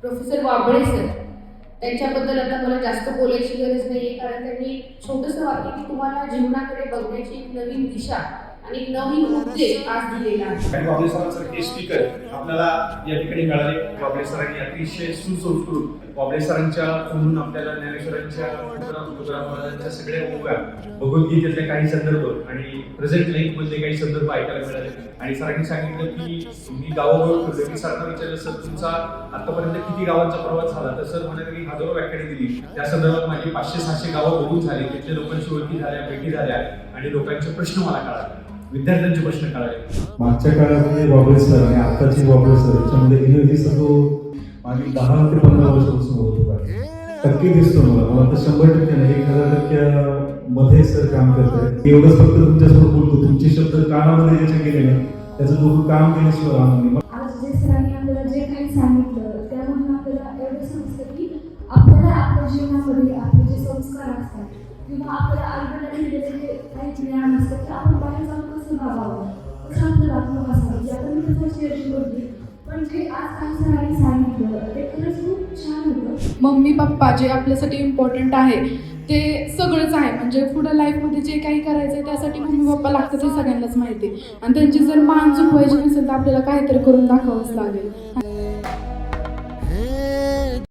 Professor Wable sir, त्यांच्याबद्दल आता मला जास्त बोलायची गरज नाही आहे, कारण त्यांनी छोटंसं वाक्य की तुम्हाला जीवनाकडे बघण्याची एक नवीन दिशा आणि नवीन उद्देश आज दिलेला आहे. वाबळे सरांसारखे स्पीकर आपल्याला या ठिकाणी मिळाले. वाबळे सरांनी अतिशय सुसंस्कृत वाबळे सरांच्या म्हणून आपल्याला ज्ञानेश्वरांच्या तुकाराम महाराजांच्या सगळ्या ओव्या, भगवद्गीतेतले काही संदर्भ आणि प्रेझेंट लाईफ मधले काही संदर्भ ऐकायला मिळाले. आणि सरांनी सांगितलं की मी गावावर फिरलो. मी सरांना विचारलं, सर तुमचा आतापर्यंत किती गावांचा प्रवास झाला? तर सर म्हणाले मी हजारो व्याख्याने दिली. त्या संदर्भात माझी 500-600 गावं बघून झाली, तिथल्या लोकांशी ओळखी झाल्या, भेटी झाल्या आणि लोकांचे प्रश्न मला कळाले, विद्यार्थ्यांचे प्रश्न कळाले. मागच्या काळामध्ये वाबळे सर आणि आताची वाबळे सर याच्यामध्ये इनोव्हेटिव्ह जो मागील 10 ते 15 वर्षापासून होत होता टक्के दिसतो मला तर 100% नाही, 1000% मध्ये सर काम करताय. एवढंच फक्त तुमच्यासोबत बोलतो, तुमचे शब्द कानामध्ये ज्याचे गेले नाही त्याचं डोकं काम केल्याशिवाय राहणार नाही. आज जे सरांनी आपल्याला जे काही सांगितलं त्यामधून आपल्याला एवढं समजतं की आपल्याला आपल्या जीवनामध्ये आपले जे संस्कार असतात किंवा आपल्याला आईवडिलांनी दिलेले जे काही ज्ञान असतं की आपण बाहेर जाऊन कसं राहावं, कसं आपलं वागणूक असावं, याकडे मी कसं शेअर बोलली. पण जे आज काही सरांनी सांगितलं ते खरंच खूप छान होतं. मम्मी पप्पा जे आपल्यासाठी इम्पॉर्टंट आहे ते सगळंच आहे. म्हणजे पुढं लाईफमध्ये जे काही करायचं आहे त्यासाठी मम्मी पप्पा लागतात हे सगळ्यांनाच माहिती आहे. आणि त्यांची जर मान चुकवायची नसेल तर आपल्याला काहीतरी करून दाखवावंच लागेल.